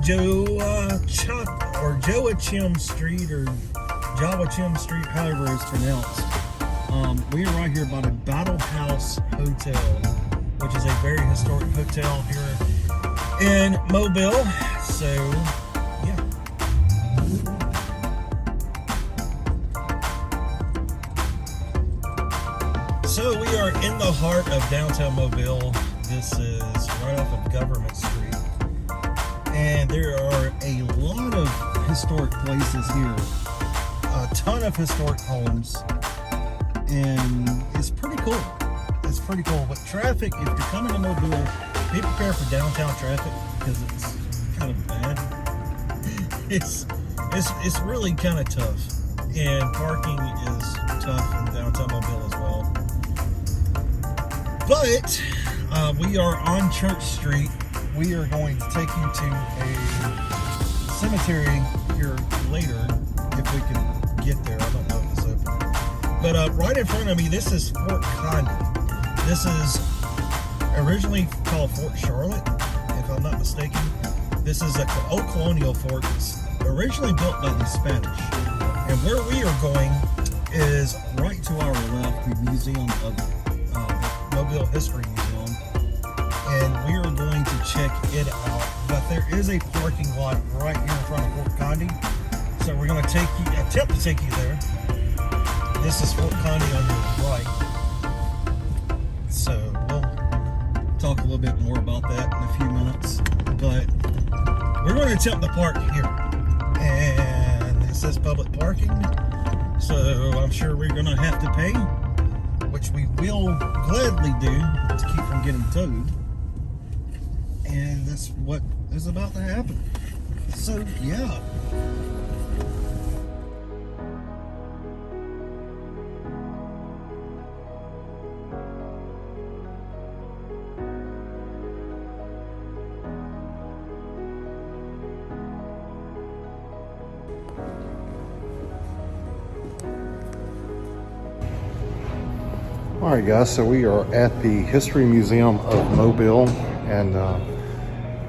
Joachim Street, or Joachim Street, however it's pronounced. We are right here by the Battle House Hotel, which is a very historic hotel here in Mobile. So, yeah. So we are in the heart of downtown Mobile. This is right off of Government Street. And there are a lot of historic places here. A ton of historic homes. And it's pretty cool. It's pretty cool. But traffic, if you're coming to Mobile, be prepared for downtown traffic because it's kind of bad. It's really kind of tough. And parking is tough in downtown Mobile as well. But we are on Church Street. We are going to take you to a cemetery here later, if we can get there. I don't know if it's open. But right in front of me, this is Fort Condé. This is originally called Fort Charlotte, if I'm not mistaken. This is an old colonial fort. It's originally built by the Spanish. And where we are going is right to our left, the Museum of Mobile History Museum. And we are going to check it out. But there is a parking lot right here in front of Fort Condé. So we're going to attempt to take you there. This is Fort Condé on your right. So we'll talk a little bit more about that in a few minutes. But we're going to attempt to park here. And it says public parking. So I'm sure we're going to have to pay, which we will gladly do to keep from getting towed. And that's what is about to happen. So, yeah. Alright guys, so we are at the History Museum of Mobile, and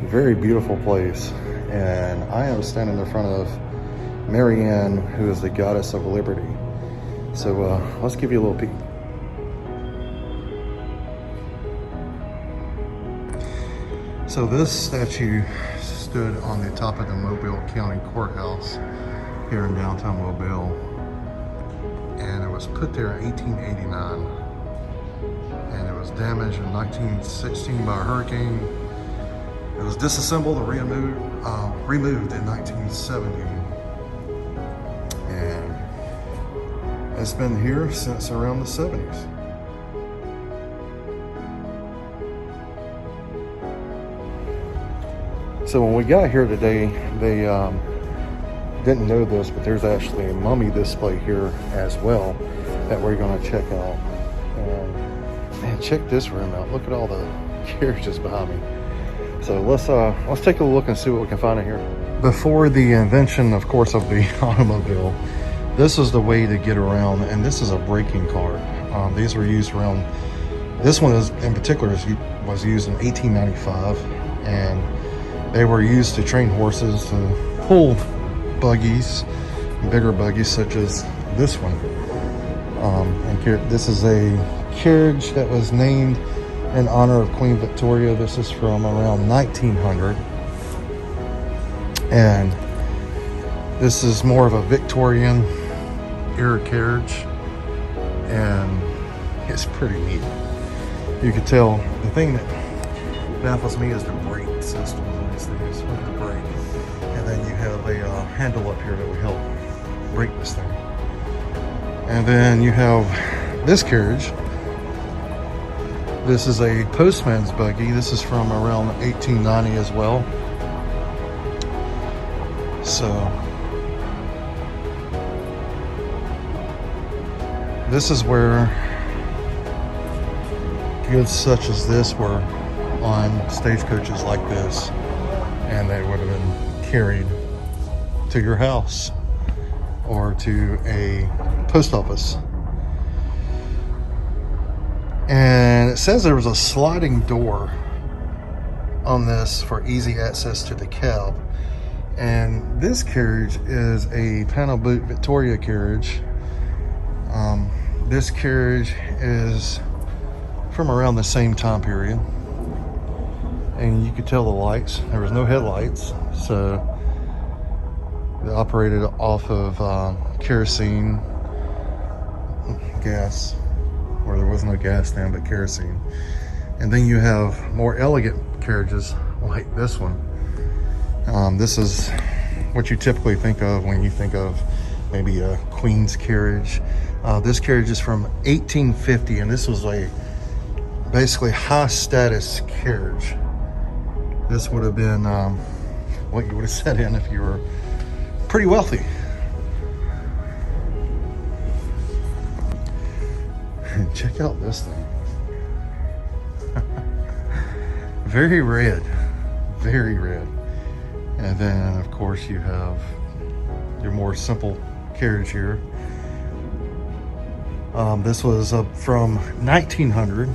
very beautiful place. And I am standing in front of Mary Ann, who is the goddess of liberty. So let's give you a little peek. So this statue stood on the top of the Mobile County Courthouse here in downtown Mobile, and it was put there in 1889. And it was damaged in 1916 by a hurricane. It was disassembled and removed in 1970. And it's been here since around the 70s. So when we got here today, they didn't know this, but there's actually a mummy display here as well that we're going to check out. And man, check this room out. Look at all the carriages behind me. So let's take a look and see what we can find in here. Before the invention, of course, of the automobile, this was the way to get around, and this is a braking car. These were used around, this one is in particular was used in 1895, and they were used to train horses to pull buggies, bigger buggies such as this one. And this is a carriage that was named in honor of Queen Victoria. This is from around 1900, and this is more of a Victorian era carriage, and it's pretty neat. You can tell the thing that baffles me is the brake system on these things with the brake, and then you have a handle up here that will help brake this thing, and then you have this carriage. This is a postman's buggy. This is from around 1890 as well. So this is where goods such as this were on stagecoaches like this, and they would have been carried to your house or to a post office. And it says there was a sliding door on this for easy access to the cab. And this carriage is a panel boot Victoria carriage. This carriage is from around the same time period. And you could tell the lights, there was no headlights, so they operated off of kerosene, gas, or there was no gas then, but kerosene. And then you have more elegant carriages like this one. This is what you typically think of when you think of maybe a Queen's carriage. This carriage is from 1850, and this was a basically high status carriage. This would have been what you would have sat in if you were pretty wealthy. Check out this thing. Very red, very red. And then of course you have your more simple carriage here. This was from 1900.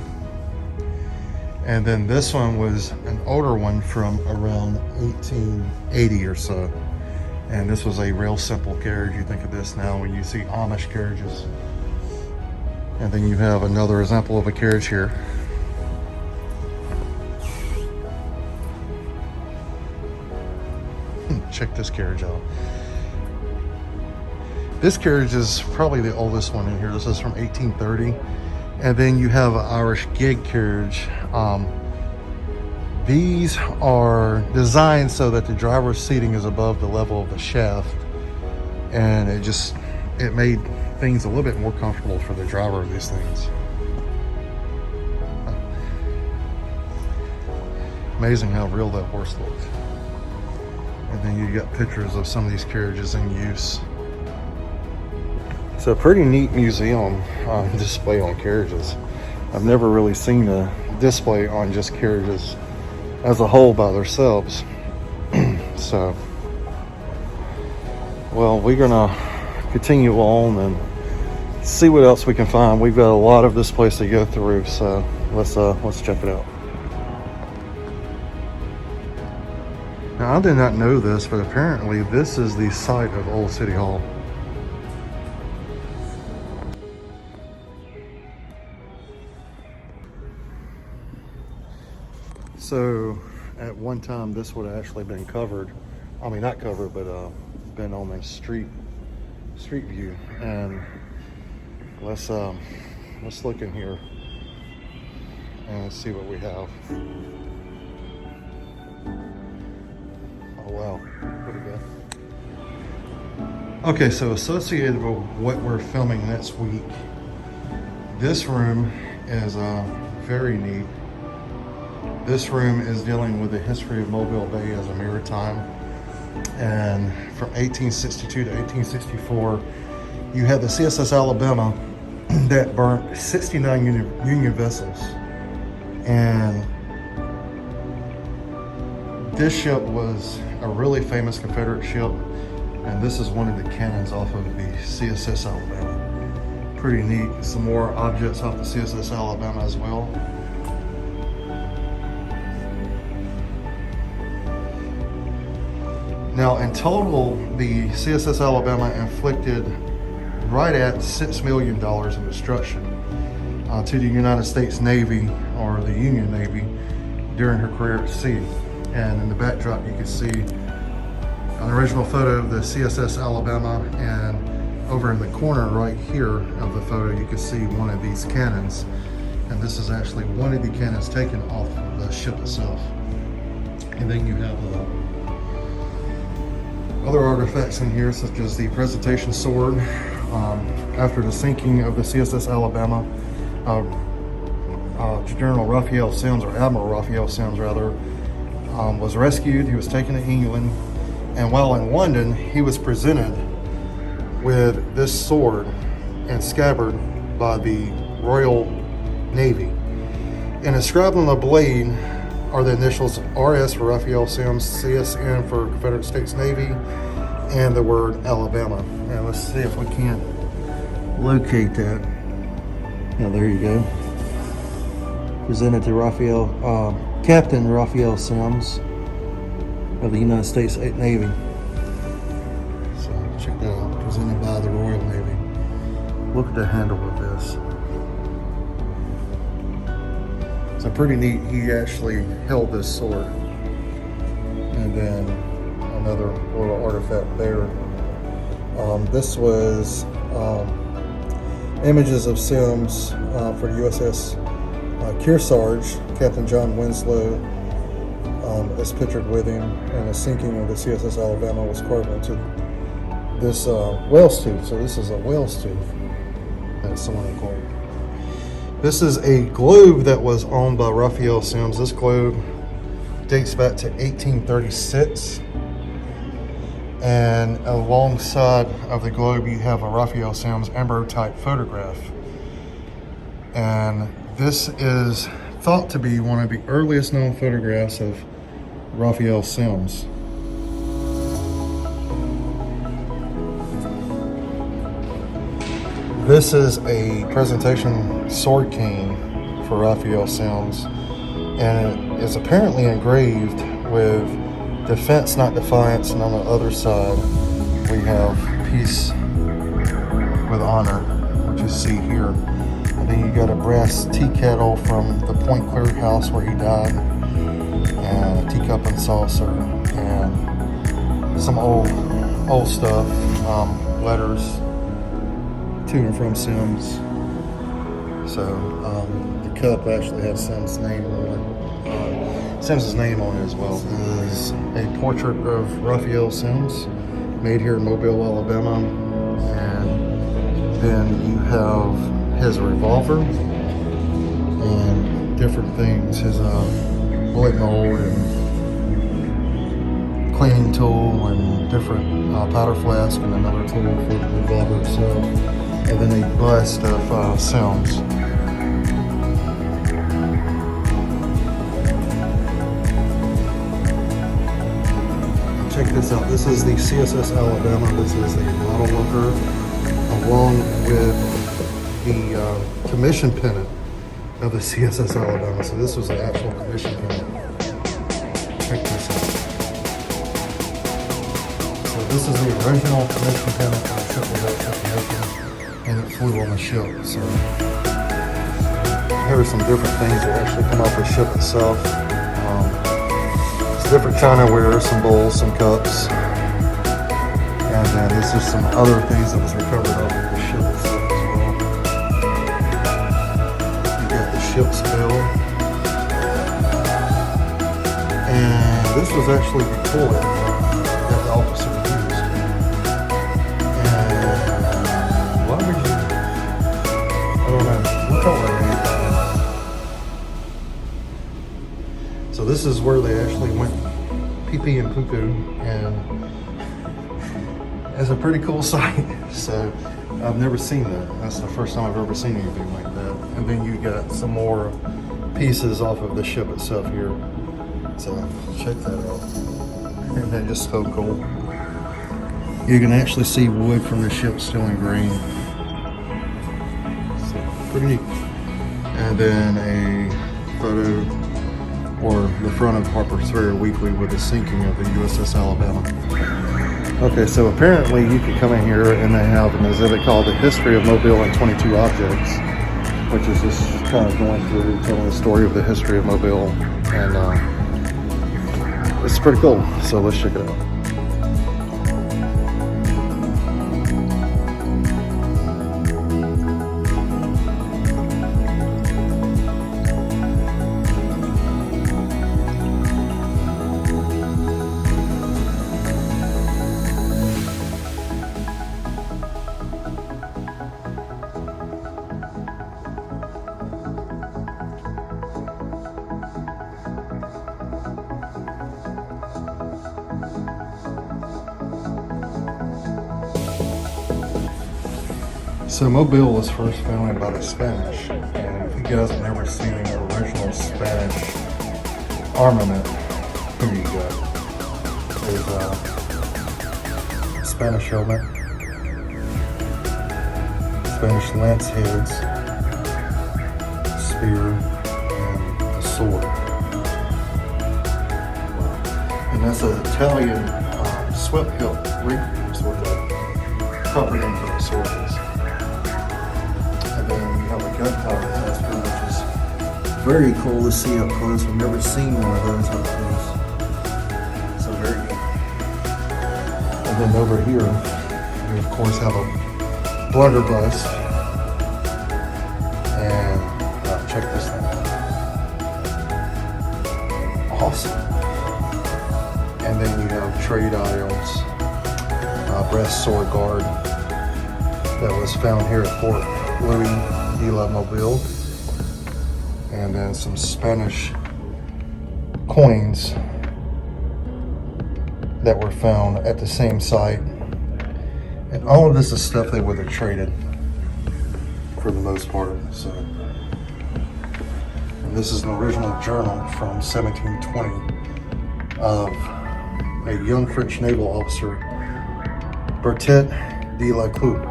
And then this one was an older one from around 1880 or so. And this was a real simple carriage. You think of this now when you see Amish carriages. And then you have another example of a carriage here. Check this carriage out. This carriage is probably the oldest one in here. This is from 1830. And then you have an Irish gig carriage. These are designed so that the driver's seating is above the level of the shaft. And it made things a little bit more comfortable for the driver of these things. Amazing how real that horse looked. And then you got pictures of some of these carriages in use. It's a pretty neat museum display on carriages. I've never really seen a display on just carriages as a whole by themselves. So, well, we're gonna continue on and see what else we can find. We've got a lot of this place to go through, so let's check it out. Now, I did not know this, but apparently this is the site of Old City Hall. So at one time this would have actually been covered. I mean, not covered, but been on the street view. And let's look in here and see what we have. Oh wow, pretty good. Okay, so associated with what we're filming next week, this room is very neat. This room is dealing with the history of Mobile Bay as a maritime. And from 1862 to 1864, you had the CSS Alabama that burnt 69 Union vessels. And this ship was a really famous Confederate ship. And this is one of the cannons off of the CSS Alabama. Pretty neat. Some more objects off the CSS Alabama as well. Now, in total, the CSS Alabama inflicted right at $6 million in destruction to the United States Navy, or the Union Navy, during her career at sea. And in the backdrop, you can see an original photo of the CSS Alabama, and over in the corner right here of the photo, you can see one of these cannons. And this is actually one of the cannons taken off of the ship itself. And then you have other artifacts in here, such as the presentation sword. After the sinking of the CSS Alabama, General Raphael Sims, or Admiral Raphael Sims rather, was rescued. He was taken to England, and while in London, he was presented with this sword and scabbard by the Royal Navy. And inscribed on the blade are the initials RS for Raphael Sims, CSN for Confederate States Navy, and the word Alabama. Now let's see if we can't locate that. Now there you go. Presented to Captain Raphael Sims of the United States Navy. Check that out. Presented by the Royal Navy. Look at the handle of this. So pretty neat. He actually held this sword. And then another little artifact there. This was images of Sims for the USS Kearsarge. Captain John Winslow is pictured with him, and the sinking of the CSS Alabama was carved into this whale's tooth. So this is a whale's tooth that someone acquired. This is a globe that was owned by Raphael Sims. This globe dates back to 1836. And alongside of the globe, you have a Raphael Sims ambrotype photograph. And this is thought to be one of the earliest known photographs of Raphael Sims. This is a presentation sword cane for Raphael Sims, and it is apparently engraved with defense, not defiance, and on the other side we have peace with honor, which you see here. And then you got a brass tea kettle from the Point Clear house where he died, and a teacup and saucer, and some old stuff, letters to and from Sims. So the cup actually has Sims' name on it. Sims' name on it as well. This is a portrait of Raphael Sims, made here in Mobile, Alabama. And then you have his revolver and different things, his bullet mold and cleaning tool and different powder flask and another tool for the revolver itself. And then a bust of Sims. Check this out. This is the CSS Alabama. This is a model of her, along with the commission pennant of the CSS Alabama. So this was an actual commission pennant. Check this out. So this is the original commission pennant on the ship was at, and it flew on the ship. So here are some different things that actually come off the ship itself. Different chinaware, some bowls, some cups, and then this is some other things that was recovered off of the ship itself as well. You got the ship's bell, and this was actually the toilet that the officer used. And why would you? I don't know. We'll talk about that. So this is where they actually went pee-pee and poo-poo, and it's a pretty cool sight. So I've never seen that. That's the first time I've ever seen anything like that. And then you got some more pieces off of the ship itself here. So check that out. Isn't that just so cool? You can actually see wood from the ship still in green. So pretty neat. And then a photo or the front of Harper's Ferry Weekly with the sinking of the USS Alabama. Okay, so apparently you can come in here and they have an exhibit called The History of Mobile and 22 Objects, which is just kind of going through telling the story of the history of Mobile, and it's pretty cool, so let's check it out. So Mobile was first founded by the Spanish, and if you guys have never seen the original Spanish armament, here you go. There's a Spanish helmet, Spanish lance heads, spear, and a sword. And that's an Italian swept hilt reef is what that proper name for the sword is. And then we have a gunpowder tester, which is very cool to see up close. I've never seen one of those up close. So very neat. And then over here, we of course have a blunderbuss. And check this thing out. Awesome. And then you have trade items, breast sword guard that was found here at Fort Louis de la Mobile, and then some Spanish coins that were found at the same site. And all of this is stuff they would have traded for the most part. So, and this is an original journal from 1720 of a young French naval officer, Berthet de la Cloupe.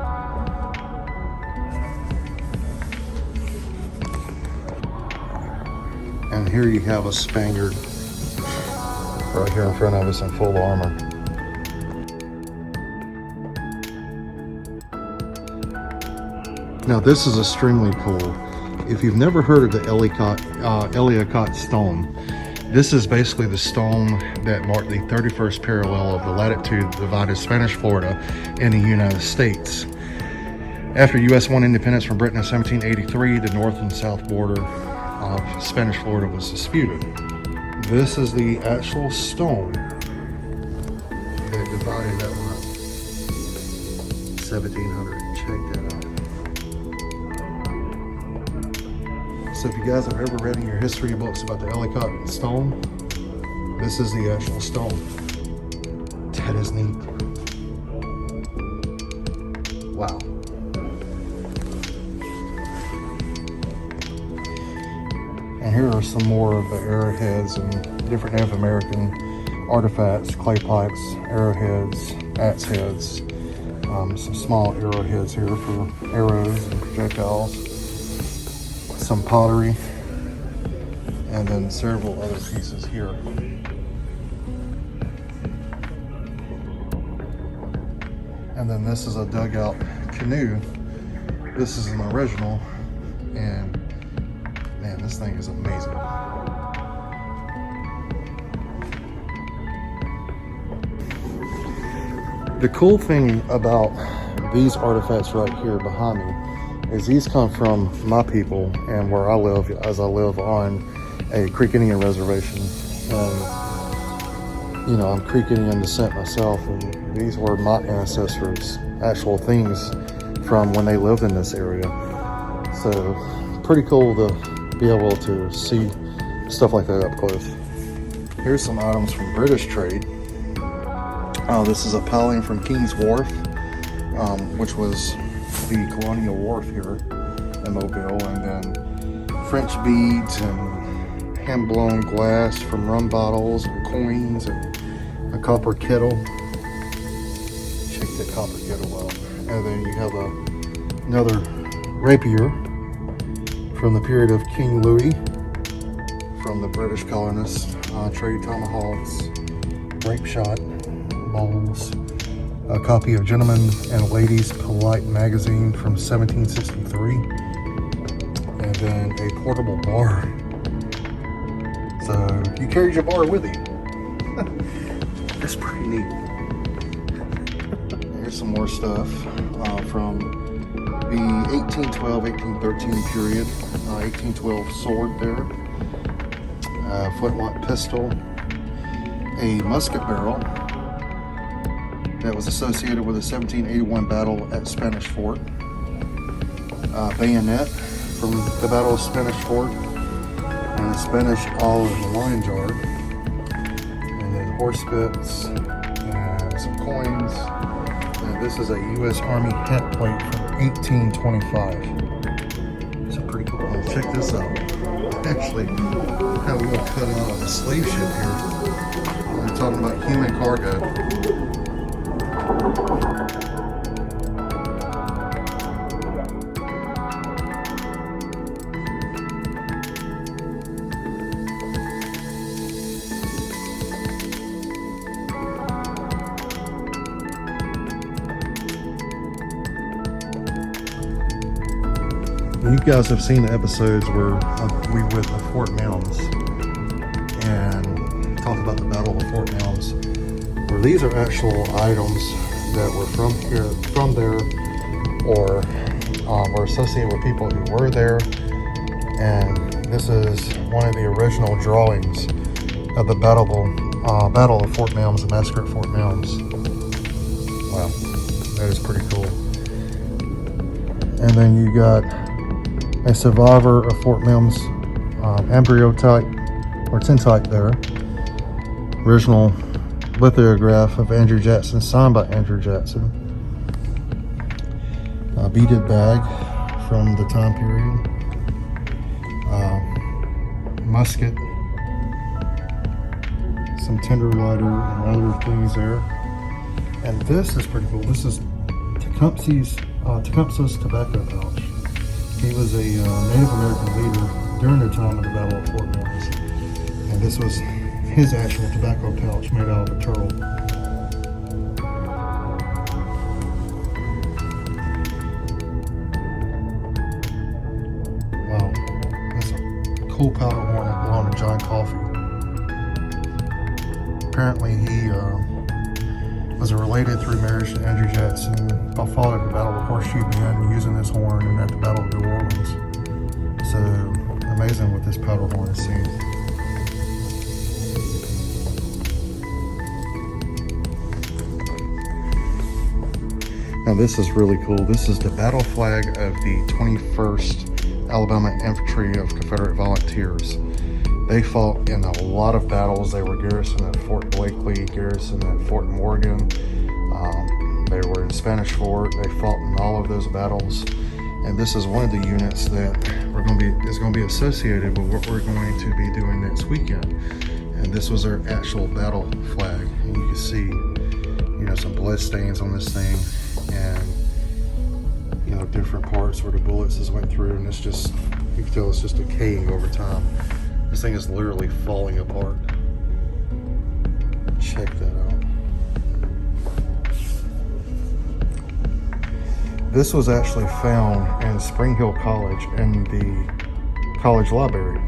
And here you have a Spaniard right here in front of us in full armor. Now this is extremely cool. If you've never heard of the Ellicott stone, this is basically the stone that marked the 31st parallel of the latitude that divided Spanish Florida in the United States. After U.S. won independence from Britain in 1783, the north and south border of Spanish Florida was disputed. This is the actual stone that divided that one up. 1700. Check that out. So if you guys have ever read in your history books about the Ellicott stone, this is the actual stone. That is neat. Wow. And here are some more of the arrowheads and different Native American artifacts, clay pipes, arrowheads, axe heads, some small arrowheads here for arrows and projectiles, some pottery, and then several other pieces here. And then this is a dugout canoe. This is an original, and man, this thing is amazing. The cool thing about these artifacts right here behind me is these come from my people and where I live, as I live on a Creek Indian reservation. And, you know, I'm Creek Indian descent myself, and these were my ancestors' actual things from when they lived in this area. So, pretty cool to be able to see stuff like that up close. Here's some items from British trade. This is a paling from King's Wharf, which was the colonial wharf here in Mobile, and then French beads and hand-blown glass from rum bottles and coins and a copper kettle. Check that copper kettle out. And then you have another rapier from the period of King Louis from the British colonists. Trade tomahawks, grape shot bowls, a copy of Gentleman and Ladies Polite magazine from 1763, and then a portable bar. So you carried your bar with you. That's pretty neat. Here's some more stuff from the 1812-1813 period. 1812 sword there, flintlock pistol, a musket barrel that was associated with the 1781 battle at Spanish Fort, bayonet from the Battle of Spanish Fort, and a Spanish olive wine jar, and then horse bits and some coins. And this is a U.S. Army hat plate from 1825. It's pretty cool. Check this out. Actually, have a little cut out of a slave ship here. We're talking about human cargo. You guys have seen the episodes where we were at Fort Mummies and talked about the Battle of Fort Mummies, where these are actual items that were from there, or were associated with people who were there. And this is one of the original drawings of the Battle of Fort Mummies, the massacre at Fort Mummies. Wow, that is pretty cool. And then you got a survivor of Fort Mummies embryo type or tintype there. Original lithograph of Andrew Jackson, signed by Andrew Jackson. A beaded bag from the time period. Musket. Some tinder lighter and other things there. And this is pretty cool. This is Tecumseh's tobacco pouch. He was a Native American leader during the time of the Battle of Fort Mummies. And this was his actual tobacco pouch made out of a turtle. Wow, that's a cool powder horn that belonged to John Coffey. Apparently he was related through marriage to Andrew Jackson. Fought at the Battle of Horseshoe Bend using this horn, and at the Battle of New Orleans. So amazing what this powder horn has seen. Now this is really cool. This is the battle flag of the 21st Alabama Infantry of Confederate Volunteers. They fought in a lot of battles. They were garrisoned at Fort Blakely, garrisoned at Fort Morgan. They were in Spanish Fort. They fought in all of those battles. And this is one of the units that is going to be associated with what we're going to be doing next weekend. And this was their actual battle flag. And you can see, some blood stains on this thing, and different parts where the bullets just went through. And it's just, you can tell it's just decaying over time. This thing is literally falling apart. Check that out. This was actually found in Spring Hill College in the college library.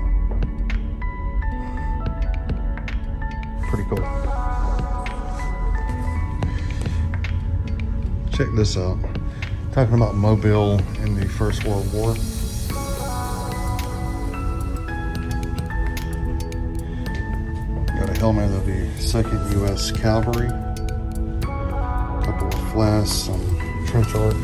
Pretty cool. Check this out. Talking about Mobile in the First World War. Got a helmet of the 2nd U.S. Cavalry. A couple of flasks, some trench art.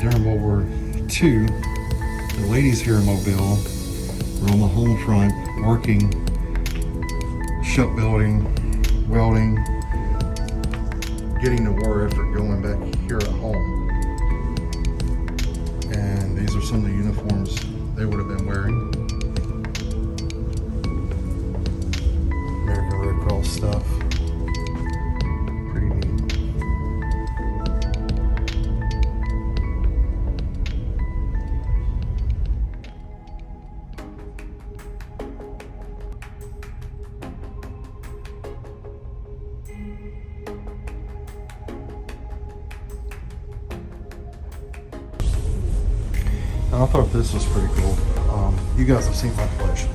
During World War II, the ladies here in Mobile were on the home front working, shipbuilding, welding, getting the war effort going back here at home. And these are some of the uniforms they would have been wearing. American Red Cross stuff. Pretty neat. I thought this was pretty cool. You guys have seen my collection,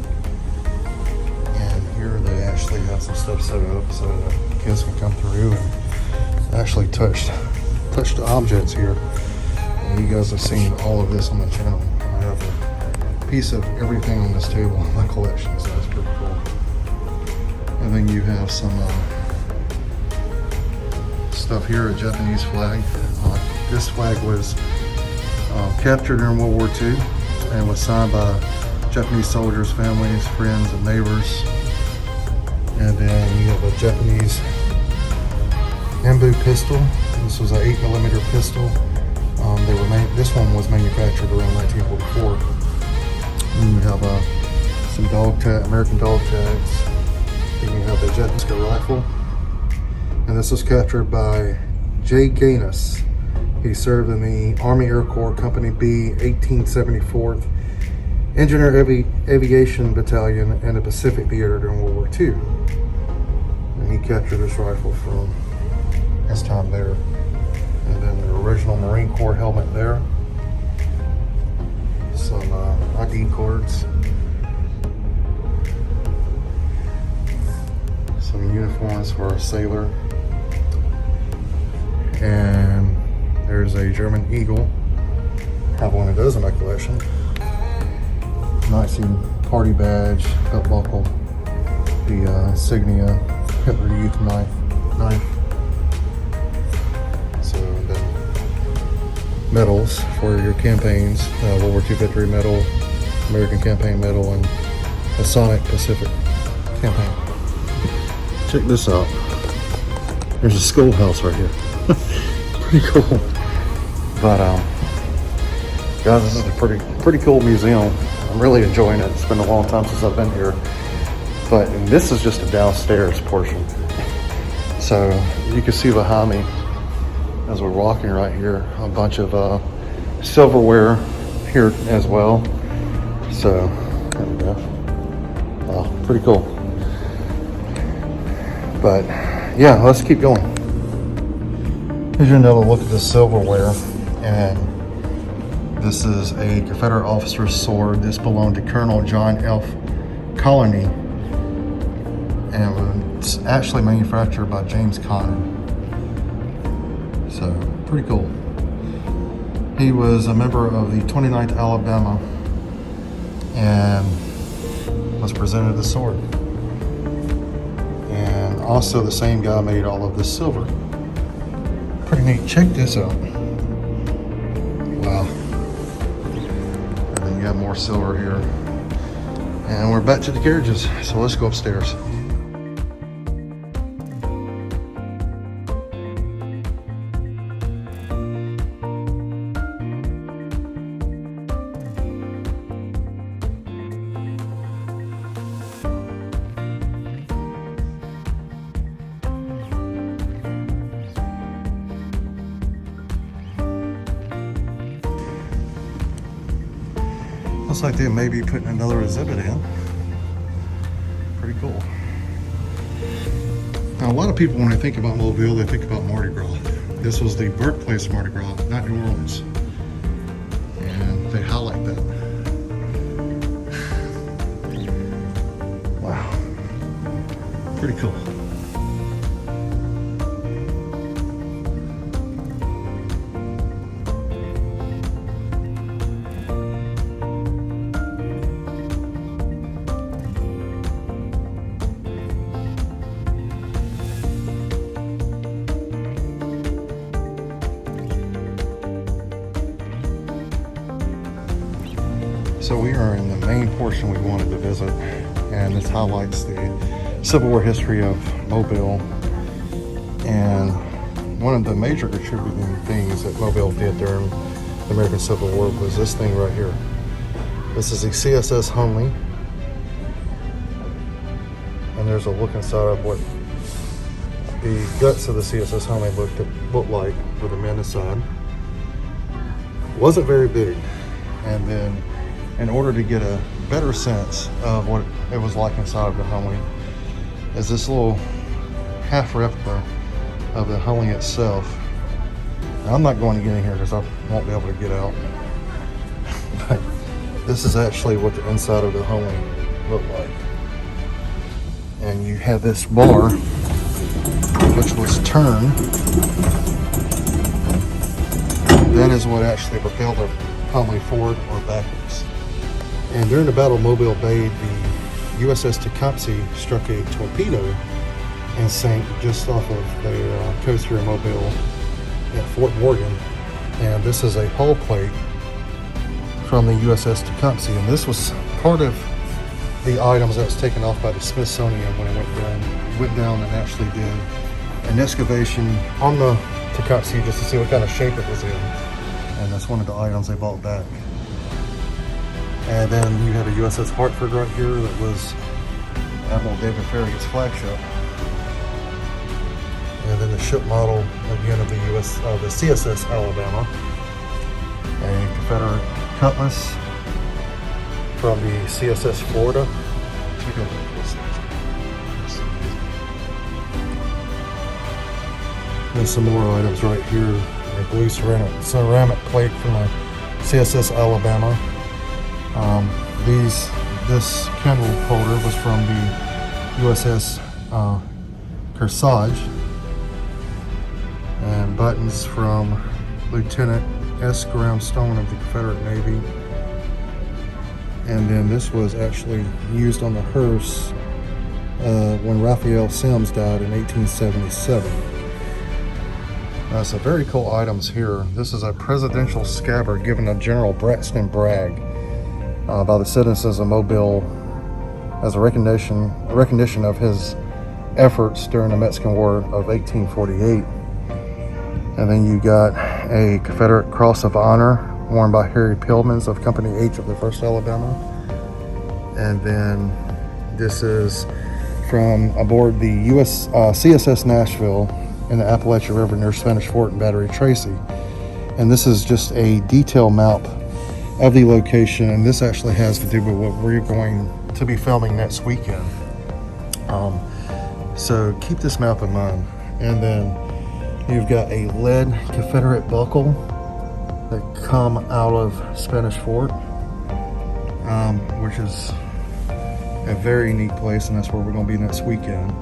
and here they actually have some stuff set up so that kids can come through and actually touch the objects here. And you guys have seen all of this on the channel. I have a piece of everything on this table in my collection, so that's pretty cool. And then you have some stuff here, a Japanese flag. This flag was captured during World War II and was signed by Japanese soldiers, families, friends, and neighbors. And then you have a Japanese Ambu pistol. This was an 8mm pistol. This one was manufactured around 1944. And you have some American dog tags. Then you have a Japanese rifle. And this was captured by J. Gaines He served in the Army Air Corps Company B, 1874th Engineer Aviation Battalion and the Pacific Theater during World War II. And he captured this rifle from his time there. And then the original Marine Corps helmet there. Some ID cards. Some uniforms for a sailor. And there's a German Eagle. Have one of those in my collection. Nazi party badge, belt buckle, the insignia, Hitler Youth knife. So then medals for your campaigns, World War II Victory Medal, American Campaign Medal, and the Sonic Pacific Campaign. Check this out. There's a schoolhouse right here. Pretty cool. But guys, this is a pretty cool museum. I'm really enjoying it. It's been a long time since I've been here. But this is just a downstairs portion. So you can see behind me as we're walking right here, a bunch of silverware here as well. So there we go. Wow, pretty cool. But yeah, let's keep going. Here's another look at the silverware, and this is a Confederate officer's sword. This belonged to Colonel John F. Colony, and it's actually manufactured by James Conner. So pretty cool. He was a member of the 29th Alabama and was presented the sword. And also the same guy made all of the silver. Pretty neat. Check this out. Wow. And then you have more silver here. And we're back to the carriages. So let's go upstairs. Looks like they may be putting another exhibit in. Pretty cool. Now, a lot of people, when they think about Mobile, they think about Mardi Gras. This was the birthplace of Mardi Gras, not New Orleans. And they highlight that. Wow. Pretty cool. So we are in the main portion we wanted to visit, and this highlights the Civil War history of Mobile. And one of the major contributing things that Mobile did during the American Civil War was this thing right here. This is the CSS Homely, and there's a look inside of what the guts of the CSS Homely looked like with the men inside. It wasn't very big, and then in order to get a better sense of what it was like inside of the Homely, is this little half replica of the Homely itself. Now, I'm not going to get in here because I won't be able to get out. But this is actually what the inside of the Homely looked like. And you have this bar, which was turned. That is what actually propelled the Homely forward or backwards. And during the Battle of Mobile Bay, the USS Tecumseh struck a torpedo and sank just off of the coast here in Mobile at Fort Morgan. And this is a hull plate from the USS Tecumseh. And this was part of the items that was taken off by the Smithsonian when it went down and actually did an excavation on the Tecumseh just to see what kind of shape it was in. And that's one of the items they brought back. And then you have a USS Hartford right here that was Admiral David Farragut's flagship. And then the ship model again of the the CSS Alabama, a Confederate cutlass from the CSS Florida. Take a look at this. And some more items right here. A blue ceramic plate from the CSS Alabama. This candle holder was from the USS Kearsarge, and buttons from Lieutenant S. Graham Stone of the Confederate Navy. And then this was actually used on the hearse when Raphael Semmes died in 1877. Some very cool items here. This is a presidential scabbard given to General Braxton Bragg by the citizens of Mobile as a recognition of his efforts during the Mexican War of 1848. And then you got a Confederate Cross of Honor worn by Harry Pillmans of Company H of the 1st Alabama. And then this is from aboard the CSS Nashville in the Appalachian River near Spanish Fort and Battery Tracy. And this is just a detail map of the location, and this actually has to do with what we're going to be filming next weekend. So keep this map in mind. And then you've got a lead Confederate buckle that come out of Spanish Fort, which is a very neat place, and that's where we're going to be next weekend.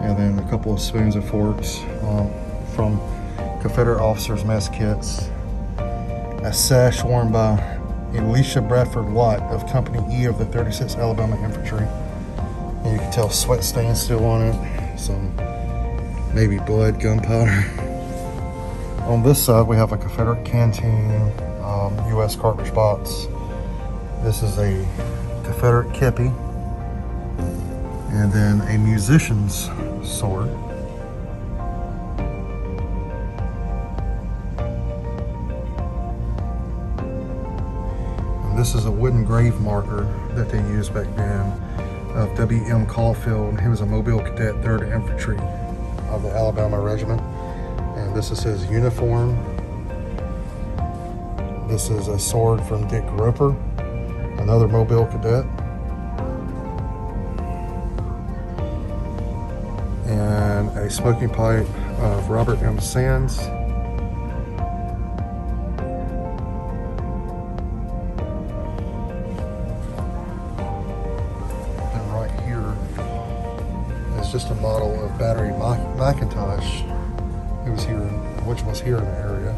And then a couple of spoons and forks from Confederate officers' mess kits. A sash worn by Elisha Bradford Watt of Company E of the 36th Alabama Infantry. And you can tell sweat stains still on it. Some maybe blood, gunpowder. On this side we have a Confederate canteen, U.S. cartridge box. This is a Confederate kepi. And then a musician's sword. And this is a wooden grave marker that they used back then of W.M. Caulfield. He was a Mobile Cadet 3rd Infantry of the Alabama Regiment. And this is his uniform. This is a sword from Dick Roper, another Mobile Cadet. And a smoking pipe of Robert M. Sands. And right here is just a model of Battery McIntosh, which was here in the area.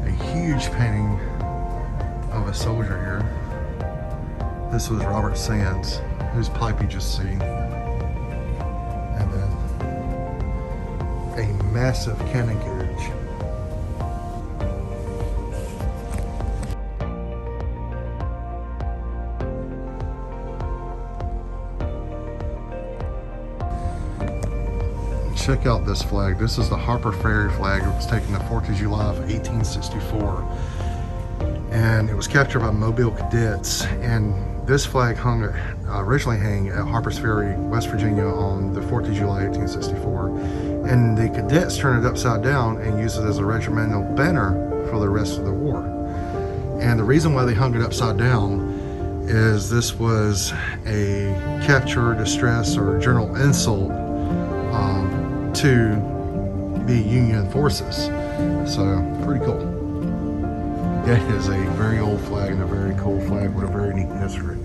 A huge painting of a soldier here. This was Robert Sands, whose pipe you just see. And then a massive cannon carriage. Check out this flag. This is the Harper Ferry flag. It was taken the 4th of July of 1864. And it was captured by Mobile cadets. And this flag originally hung at Harper's Ferry, West Virginia on the 4th of July, 1864. And the cadets turned it upside down and used it as a regimental banner for the rest of the war. And the reason why they hung it upside down is this was a capture, distress, or general insult to the Union forces. So, pretty cool. That is a very old flag and a very cool flag with a very neat history.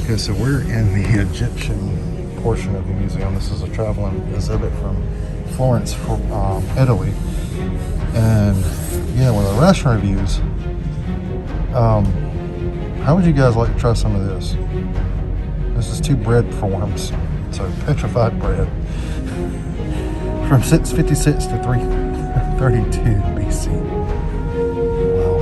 Okay, so we're in the Egyptian portion of the museum. This is a traveling exhibit from Florence, Italy. And, you know, with the restaurant reviews, how would you guys like to try some of this? This is 2 bread forms. So petrified bread. From 656 to 332 BC. Wow.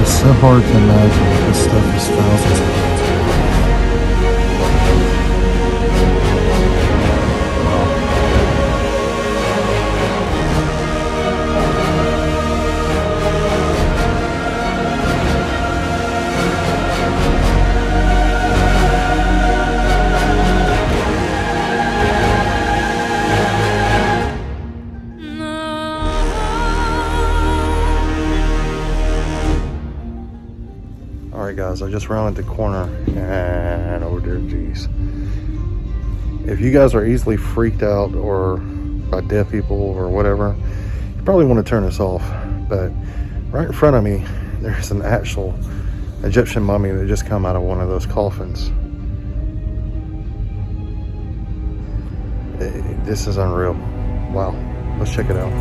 It's so hard to imagine that this stuff is thousands of years old. Alright guys, I just rounded the corner and oh dear geez. If you guys are easily freaked out or by deaf people or whatever, you probably want to turn this off. But right in front of me, there's an actual Egyptian mummy that just come out of one of those coffins. This is unreal. Wow, let's check it out.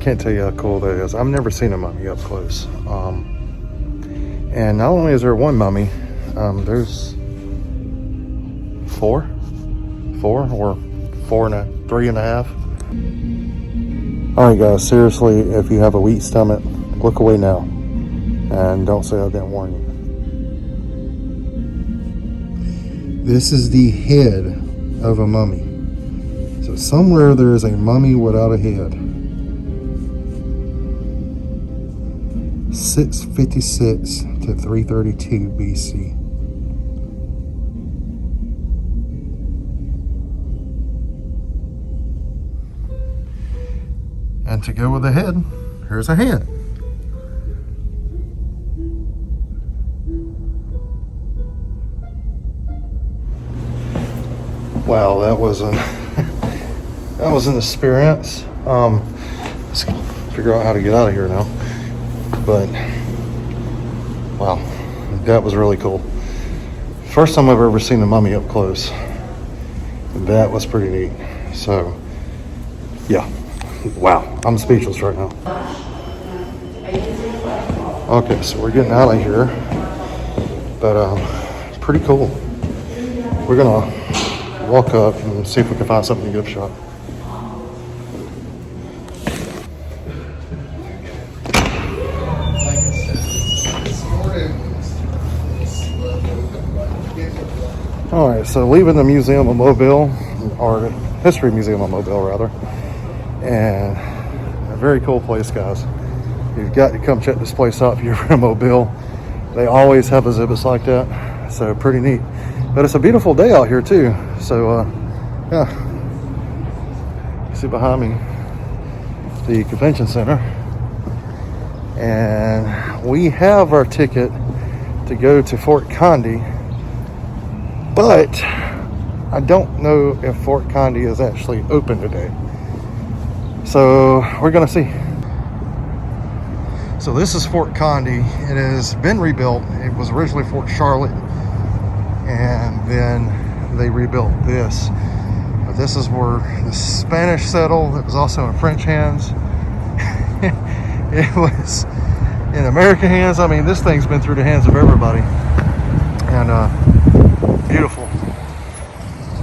can't tell you how cool that is. I've never seen a mummy up close. And not only is there one mummy, there's four or 3.5. All right, guys, seriously, if you have a weak stomach, look away now and don't say I didn't warn you. This is the head of a mummy. So somewhere there is a mummy without a head. 656 to 332 BC. And to go with the head, here's a hand. Wow, that was an experience. Let's figure out how to get out of here now. But wow, that was really cool. First time I've ever seen a mummy up close. That was pretty neat. So yeah, wow, I'm speechless right now. Okay, so we're getting out of here, but it's pretty cool. We're gonna walk up and see if we can find something to give a shot. All right, so leaving the Museum of Mobile, or History Museum of Mobile rather, and a very cool place, guys. You've got to come check this place out if you're in Mobile. They always have exhibits like that, so pretty neat. But it's a beautiful day out here too, so yeah. You see behind me the convention center, and we have our ticket to go to Fort Condy. But I don't know if Fort Condy is actually open today. So we're gonna see. So this is Fort Condy. It has been rebuilt. It was originally Fort Charlotte, and then they rebuilt this. But this is where the Spanish settled. It was also in French hands. It was in American hands. I mean, this thing's been through the hands of everybody. And beautiful.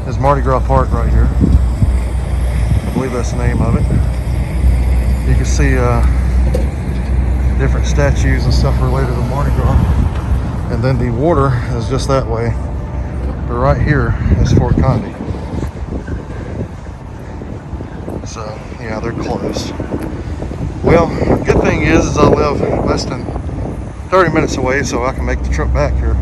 There's Mardi Gras Park right here. I believe that's the name of it. You can see different statues and stuff related to Mardi Gras. And then the water is just that way. But right here is Fort Condy. So yeah, they're closed. Well, good thing is I live less than 30 minutes away, so I can make the trip back here.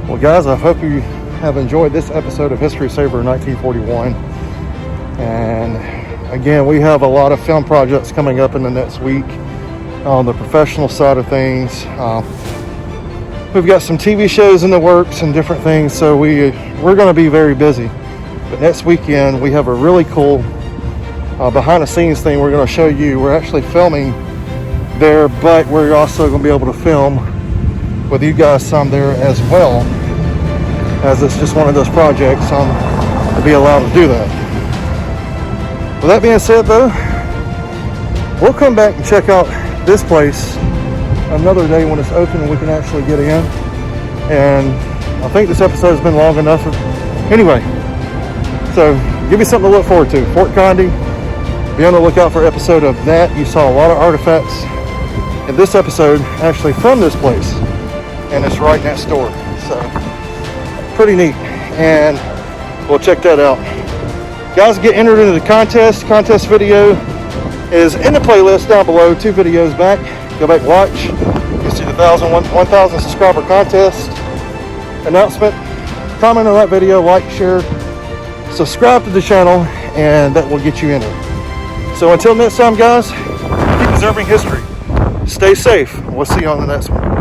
Well, guys, I hope you have enjoyed this episode of History Saver 1941. And again, we have a lot of film projects coming up in the next week on the professional side of things. We've got some TV shows in the works and different things, so we're going to be very busy. But next weekend, we have a really cool behind the scenes thing we're going to show you. We're actually filming there, but we're also going to be able to film with you guys some there as well, as it's just one of those projects to be allowed to do that. With that being said, though, we'll come back and check out this place another day when it's open and we can actually get in. And I think this episode has been long enough. Anyway, so give me something to look forward to. Fort Condy, be on the lookout for an episode of that. You saw a lot of artifacts in this episode actually from this place, and it's right next door, so pretty neat. And we'll check that out. Guys, get entered into the contest. Contest video is in the playlist down below. 2 videos back. Go back and watch. You see the 1,000 subscriber contest announcement. Comment on that video, like, share, subscribe to the channel, and that will get you entered. So until next time, guys, keep preserving history. Stay safe. We'll see you on the next one.